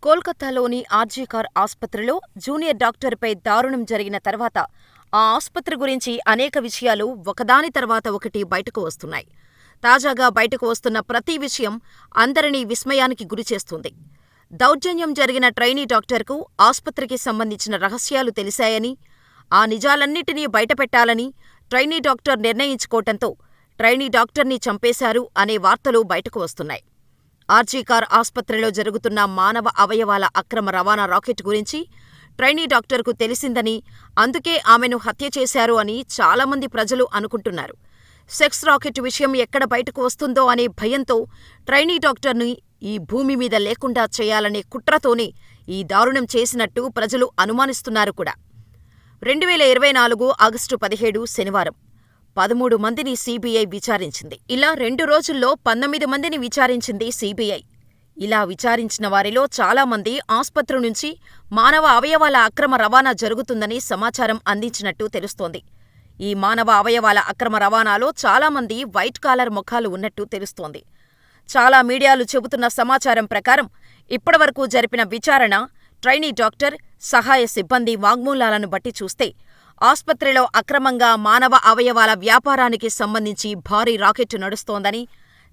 కోల్కతాలోని ఆర్జీకర్ ఆస్పత్రిలో జూనియర్ డాక్టరుపై దారుణం జరిగిన తర్వాత ఆ ఆస్పత్రి గురించి అనేక విషయాలు ఒకదాని తర్వాత ఒకటి బయటకు వస్తున్నాయి. తాజాగా బయటకు వస్తున్న ప్రతి విషయం అందరినీ విస్మయానికి గురిచేస్తుంది. దౌర్జన్యం జరిగిన ట్రైనీ డాక్టర్కు ఆస్పత్రికి సంబంధించిన రహస్యాలు తెలిశాయని, ఆ నిజాలన్నిటినీ బయటపెట్టాలని ట్రైనీ డాక్టర్ నిర్ణయించుకోవటంతో ట్రైనీ డాక్టర్ని చంపేశారు అనే వార్తలు బయటకు వస్తున్నాయి. ఆర్జీకర్ ఆస్పత్రిలో జరుగుతున్న మానవ అవయవాల అక్రమ రవాణా రాకెట్ గురించి ట్రైనీ డాక్టర్కు తెలిసిందని, అందుకే ఆమెను హత్య చేశారు అని చాలామంది ప్రజలు అనుకుంటున్నారు. సెక్స్ రాకెట్ విషయం ఎక్కడ బయటకు వస్తుందో అనే భయంతో ట్రైనీ డాక్టర్ని ఈ భూమి మీద లేకుండా చేయాలనే కుట్రతోనే ఈ దారుణం చేసినట్టు ప్రజలు అనుమానిస్తున్నారు కూడా. 2024 ఆగస్టు 17 శనివారం 13 మందిని సీబీఐ విచారించింది. ఇలా 2 రోజుల్లో 19 మందిని విచారించింది సీబీఐ. ఇలా విచారించిన వారిలో చాలామంది ఆస్పత్రి నుంచి మానవ అవయవాల అక్రమ రవాణా జరుగుతుందని సమాచారం అందించినట్టు తెలుస్తోంది. ఈ మానవ అవయవాల అక్రమ రవాణాలో చాలామంది వైట్ కాలర్ ముఖాలు ఉన్నట్టు తెలుస్తోంది. చాలా మీడియాలు చెబుతున్న సమాచారం ప్రకారం ఇప్పటివరకు జరిపిన విచారణ, ట్రైనీ డాక్టర్, సహాయ సిబ్బంది వాంగ్మూలాలను బట్టి చూస్తే ఆస్పత్రిలో అక్రమంగా మానవ అవయవాల వ్యాపారానికి సంబంధించి భారీ రాకెట్ నడుస్తోందని,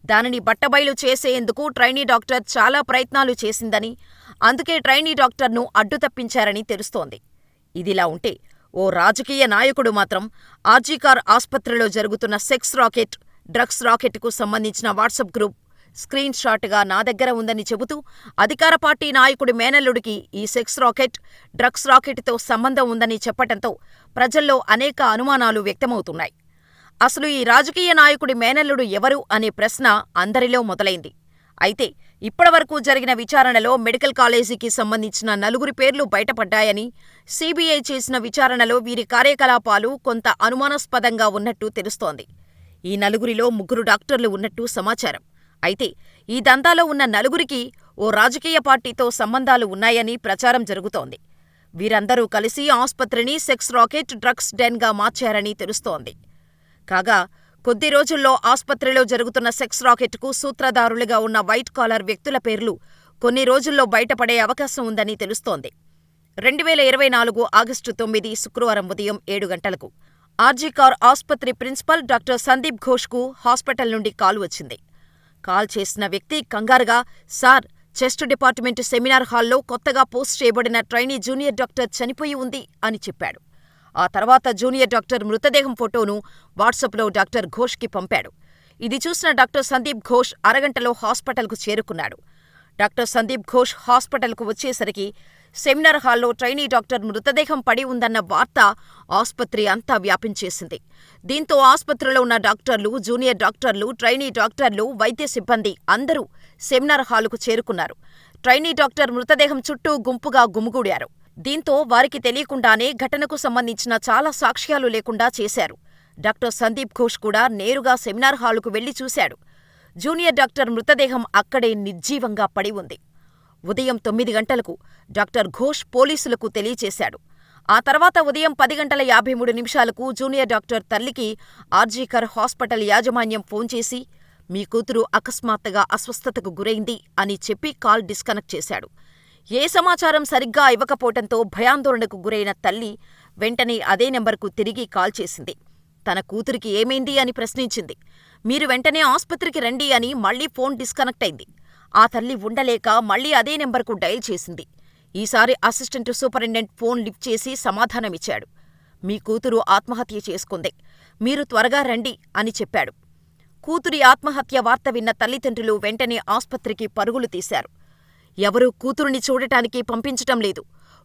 దానిని బట్టబయలు చేసేందుకు ట్రైనీ డాక్టర్ చాలా ప్రయత్నాలు చేసిందని, అందుకే ట్రైనీ డాక్టర్ను అడ్డుతప్పించారని తెలుస్తోంది. ఇదిలా ఉంటే ఓ రాజకీయ నాయకుడు మాత్రం ఆర్జీకర్ ఆస్పత్రిలో జరుగుతున్న సెక్స్ రాకెట్, డ్రగ్స్ రాకెట్కు సంబంధించిన వాట్సాప్ గ్రూప్ స్క్రీన్ షాట్గా నా దగ్గర ఉందని చెబుతూ అధికార పార్టీ నాయకుడి మేనల్లుడికి ఈ సెక్స్ రాకెట్, డ్రగ్స్ రాకెట్తో సంబంధం ఉందని చెప్పటంతో ప్రజల్లో అనేక అనుమానాలు వ్యక్తమవుతున్నాయి. అసలు ఈ రాజకీయ నాయకుడి మేనల్లుడు ఎవరు అనే ప్రశ్న అందరిలో మొదలైంది. అయితే ఇప్పటివరకు జరిగిన విచారణలో మెడికల్ కాలేజీకి సంబంధించిన 4 పేర్లు బయటపడ్డాయని, సీబీఐ చేసిన విచారణలో వీరి కార్యకలాపాలు కొంత అనుమానాస్పదంగా ఉన్నట్టు తెలుస్తోంది. ఈ 4 3 డాక్టర్లు ఉన్నట్టు సమాచారం. అయితే ఈ దందాలో ఉన్న 4కి ఓ రాజకీయ పార్టీతో సంబంధాలు ఉన్నాయని ప్రచారం జరుగుతోంది. వీరందరూ కలిసి ఆస్పత్రిని సెక్స్ రాకెట్, డ్రగ్స్ డెన్గా మార్చారని తెలుస్తోంది. కాగా కొద్ది రోజుల్లో ఆస్పత్రిలో జరుగుతున్న సెక్స్ రాకెట్కు సూత్రధారులుగా ఉన్న వైట్ కాలర్ వ్యక్తుల పేర్లు కొన్ని రోజుల్లో బయటపడే అవకాశం ఉందని తెలుస్తోంది. 2024 ఆగస్టు 9 శుక్రవారం ఉదయం 7 గంటలకు ఆర్జీకర్ ఆస్పత్రి ప్రిన్సిపల్ డాక్టర్ సందీప్ ఘోష్కు హాస్పిటల్ నుండి కాల్ వచ్చింది. కాల్ చేసిన వ్యక్తి కంగారుగా, సార్, చెస్ట్ డిపార్ట్మెంట్ సెమినార్ హాల్లో కొత్తగా పోస్ట్ చేయబడిన ట్రైనీ జూనియర్ డాక్టర్ చనిపోయి ఉంది అని చెప్పాడు. ఆ తర్వాత జూనియర్ డాక్టర్ మృతదేహం ఫోటోను వాట్సాప్లో డాక్టర్ ఘోష్కి పంపాడు. ఇది చూసిన డాక్టర్ సందీప్ ఘోష్ అరగంటలో హాస్పిటల్కు చేరుకున్నాడు. డాక్టర్ సందీప్ ఘోష్ హాస్పిటల్కు వచ్చేసరికి సెమినార్ హాల్లో ట్రైనీ డాక్టర్ మృతదేహం పడి ఉందన్న వార్త ఆస్పత్రి అంతా వ్యాపించేసింది. దీంతో ఆస్పత్రిలో ఉన్న డాక్టర్లు, జూనియర్ డాక్టర్లు, ట్రైనీ డాక్టర్లు, వైద్య సిబ్బంది అందరూ సెమినార్ హాలుకు చేరుకున్నారు. ట్రైనీ డాక్టర్ మృతదేహం చుట్టూ గుంపుగా గుమిగూడారు. దీంతో వారికి తెలియకుండానే ఘటనకు సంబంధించిన చాలా సాక్ష్యాలు లేకుండా చేశారు. డాక్టర్ సందీప్ ఘోష్ కూడా నేరుగా సెమినార్ హాలుకు వెళ్లి చూశాడు. జూనియర్ డాక్టర్ మృతదేహం అక్కడే నిర్జీవంగా పడి ఉంది. ఉదయం 9 గంటలకు డాక్టర్ ఘోష్ పోలీసులకు తెలియచేశాడు. ఆ తర్వాత ఉదయం 10:53 జూనియర్ డాక్టర్ తల్లికి ఆర్జీకర్ హాస్పిటల్ యాజమాన్యం ఫోన్ చేసి, మీ కూతురు అకస్మాత్తుగా అస్వస్థతకు గురైంది అని చెప్పి కాల్ డిస్కనెక్ట్ చేశాడు. ఏ సమాచారం సరిగ్గా ఇవ్వకపోవటంతో భయాందోళనకు గురైన తల్లి వెంటనే అదే నెంబర్కు తిరిగి కాల్ చేసింది. తన కూతురికి ఏమైంది అని ప్రశ్నించింది. మీరు వెంటనే ఆస్పత్రికి రండి అని మళ్లీ ఫోన్ డిస్కనెక్ట్ అయింది. ఆ తల్లి ఉండలేక మళ్లీ అదే నెంబర్కు డయల్ చేసింది. ఈసారి అసిస్టెంట్ సూపరింటెండెంట్ ఫోన్ లిఫ్ట్ చేసి సమాధానమిచ్చాడు. మీ కూతురు ఆత్మహత్య చేసుకుంది, మీరు త్వరగా రండి అని చెప్పాడు. కూతురి ఆత్మహత్య వార్త విన్న తల్లిదండ్రులు వెంటనే ఆస్పత్రికి పరుగులు తీశారు. ఎవరూ కూతురుని చూడటానికి పంపించటం లేదు.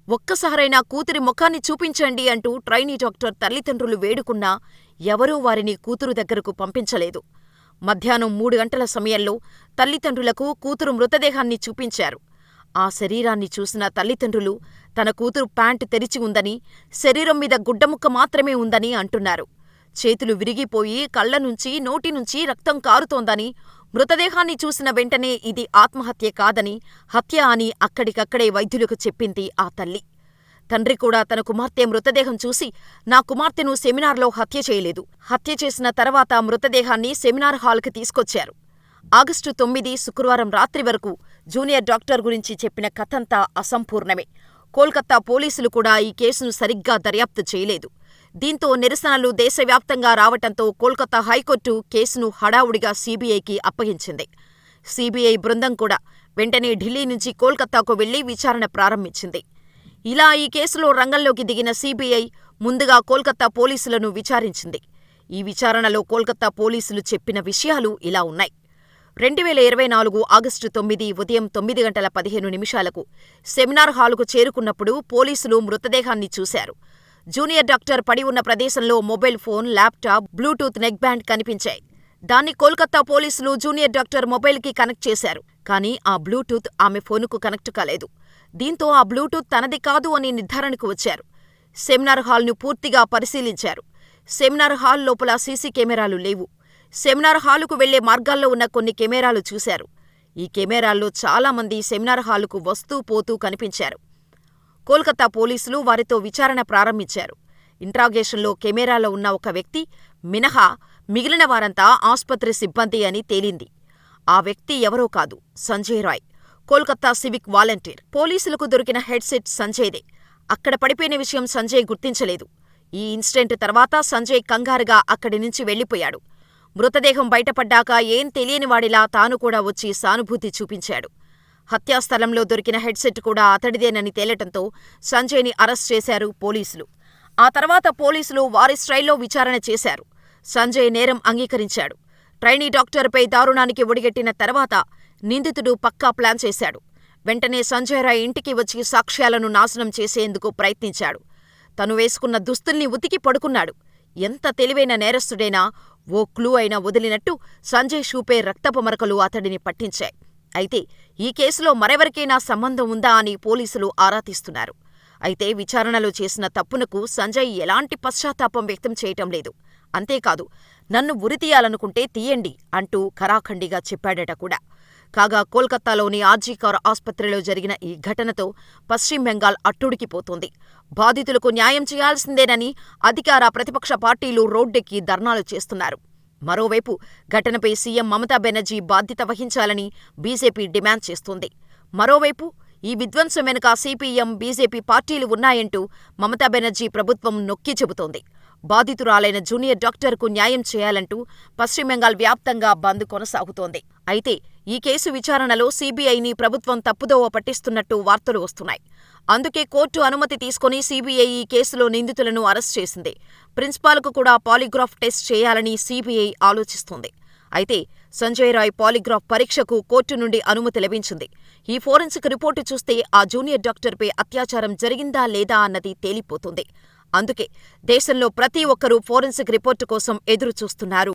ఒక్కసారైనా కూతురి ముఖాన్ని చూపించండి అంటూ ట్రైనీ డాక్టర్ తల్లిదండ్రులు వేడుకున్నా ఎవరూ వారిని కూతురు దగ్గరకు పంపించలేదు. మధ్యాహ్నం 3 గంటల సమయంలో తల్లిదండ్రులకు కూతురు మృతదేహాన్ని చూపించారు. ఆ శరీరాన్ని చూసిన తల్లిదండ్రులు తన కూతురు ప్యాంటు తెరిచి ఉందని, శరీరం మీద గుడ్డముక్క మాత్రమే ఉందని అంటున్నారు. చేతులు విరిగిపోయి కళ్లనుంచి, నోటినుంచి రక్తం కారుతోందని, మృతదేహాన్ని చూసిన వెంటనే ఇది ఆత్మహత్య కాదని, హత్య అని అక్కడికక్కడే వైద్యులకు చెప్పింది ఆ తల్లి. తండ్రి కూడా తన కుమార్తె మృతదేహం చూసి, నా కుమార్తెను సెమినార్లో హత్య చేయలేదు, హత్య చేసిన తర్వాత మృతదేహాన్ని సెమినార్ హాల్కి తీసుకొచ్చారు. ఆగస్టు 9 శుక్రవారం రాత్రి వరకు జూనియర్ డాక్టర్ గురించి చెప్పిన కథంతా అసంపూర్ణమే. కోల్కతా పోలీసులు కూడా ఈ కేసును సరిగ్గా దర్యాప్తు చేయలేదు. దీంతో నిరసనలు దేశవ్యాప్తంగా రావటంతో కోల్కతా హైకోర్టు కేసును హడావుడిగా సీబీఐకి అప్పగించింది. సీబీఐ బృందం కూడా వెంటనే ఢిల్లీ నుంచి కోల్కతాకు వెళ్లి విచారణ ప్రారంభించింది. ఇలా ఈ కేసులో రంగంలోకి దిగిన సీబీఐ ముందుగా కోల్కతా పోలీసులను విచారించింది. ఈ విచారణలో కోల్కతా పోలీసులు చెప్పిన విషయాలు ఇలా ఉన్నాయి. 2024 ఆగస్టు 9 ఉదయం 9:15 సెమినార్ హాలుకు చేరుకున్నప్పుడు పోలీసులు మృతదేహాన్ని చూశారు. జూనియర్ డాక్టర్ పడి ఉన్న ప్రదేశంలో mobile phone, laptop, Bluetooth neck band కనిపించాయి. దాన్ని కోల్కతా పోలీసులు జూనియర్ డాక్టర్ మొబైల్కి కనెక్ట్ చేశారు. కానీ ఆ బ్లూటూత్ ఆమె ఫోనుకు కనెక్ట్ కాలేదు. దీంతో ఆ బ్లూటూత్ తనది కాదు అని నిర్ధారణకు వచ్చారు. సెమినార్ హాల్ను పూర్తిగా పరిశీలించారు. సెమినార్ హాల్ లోపల సీసీ కెమెరాలు లేవు. సెమినార్ హాలుకు వెళ్లే మార్గాల్లో ఉన్న కొన్ని కెమెరాలు చూశారు. ఈ కెమెరాల్లో చాలామంది సెమినార్ హాలుకు వస్తూ పోతూ కనిపించారు. కోల్కతా పోలీసులు వారితో విచారణ ప్రారంభించారు. ఇంట్రాగేషన్లో కెమెరాలో ఉన్న ఒక వ్యక్తి మినహా మిగిలిన వారంతా ఆస్పత్రి సిబ్బంది అని తేలింది. ఆ వ్యక్తి ఎవరో కాదు, సంజయ్ రాయ్, కోల్కతా సివిక్ వాలంటీర్. పోలీసులకు దొరికిన హెడ్సెట్ సంజయ్దే. అక్కడ పడిపోయిన విషయం సంజయ్ గుర్తించలేదు. ఈ ఇన్సిడెంట్ తర్వాత సంజయ్ కంగారుగా అక్కడి నుంచి వెళ్లిపోయాడు. మృతదేహం బయటపడ్డాక ఏం తెలియనివాడిలా తాను కూడా వచ్చి సానుభూతి చూపించాడు. హత్యాస్థలంలో దొరికిన హెడ్సెట్ కూడా అతడిదేనని తేలటంతో సంజయ్ని అరెస్ట్ చేశారు పోలీసులు. ఆ తర్వాత పోలీసులు వారి స్టైల్లో విచారణ చేశారు. సంజయ్ నేరం అంగీకరించాడు. ట్రైనీ డాక్టర్పై దారుణానికి ఒడిగట్టిన తర్వాత నిందితుడు పక్కా ప్లాన్ చేశాడు. వెంటనే సంజయ్ రాయ్ ఇంటికి వచ్చి సాక్ష్యాలను నాశనం చేసేందుకు ప్రయత్నించాడు. తను వేసుకున్న దుస్తుల్ని ఉతికి పడుకున్నాడు. ఎంత తెలివైన నేరస్తుడైనా ఓ క్లూ అయినా వదిలినట్టు సంజయ్ షూపై రక్తపు మరకలు అతడిని పట్టించాయి. అయితే ఈ కేసులో మరెవరికైనా సంబంధం ఉందా అని పోలీసులు ఆరా తీస్తున్నారు. అయితే విచారణలో చేసిన తప్పునకు సంజయ్ ఎలాంటి పశ్చాత్తాపం వ్యక్తం చేయటం లేదు. అంతేకాదు, నన్ను ఉరితీయాలనుకుంటే తీయండి అంటూ ఖరాఖండిగా చెప్పాడట కూడా. కాగా కోల్కతాలోని ఆర్జీకర్ ఆస్పత్రిలో జరిగిన ఈ ఘటనతో పశ్చిమ బెంగాల్ అట్టుడికిపోతోంది. బాధితులకు న్యాయం చేయాల్సిందేనని అధికార, ప్రతిపక్ష పార్టీలు రోడ్డెక్కి ధర్నాలు చేస్తున్నారు. మరోవైపు ఘటనపై సీఎం మమతా బెనర్జీ బాధ్యత వహించాలని బీజేపీ డిమాండ్ చేస్తోంది. మరోవైపు ఈ విధ్వంసం వెనుక సీపీఎం, బీజేపీ పార్టీలు ఉన్నాయంటూ మమతా బెనర్జీ ప్రభుత్వం నొక్కి చెబుతోంది. బాధితురాలైన జూనియర్ డాక్టర్కు న్యాయం చేయాలంటూ పశ్చిమ బెంగాల్ వ్యాప్తంగా బంద్ కొనసాగుతోంది. అయితే ఈ కేసు విచారణలో సీబీఐని ప్రభుత్వం తప్పుదోవ పట్టిస్తున్నట్టు వార్తలు వస్తున్నాయి. అందుకే కోర్టు అనుమతి తీసుకుని సీబీఐ ఈ కేసులో నిందితులను అరెస్ట్ చేసింది. ప్రిన్సిపాల్కు కూడా పాలిగ్రాఫ్ టెస్ట్ చేయాలని సీబీఐ ఆలోచిస్తోంది. అయితే సంజయ్ రాయ్ పాలిగ్రాఫ్ పరీక్షకు కోర్టు నుండి అనుమతి లభించింది. ఈ ఫోరెన్సిక్ రిపోర్టు చూస్తే ఆ జూనియర్ డాక్టర్పై అత్యాచారం జరిగిందా లేదా అన్నది తేలిపోతుంది. అందుకే దేశంలో ప్రతి ఒక్కరూ ఫోరెన్సిక్ రిపోర్టు కోసం ఎదురుచూస్తున్నారు.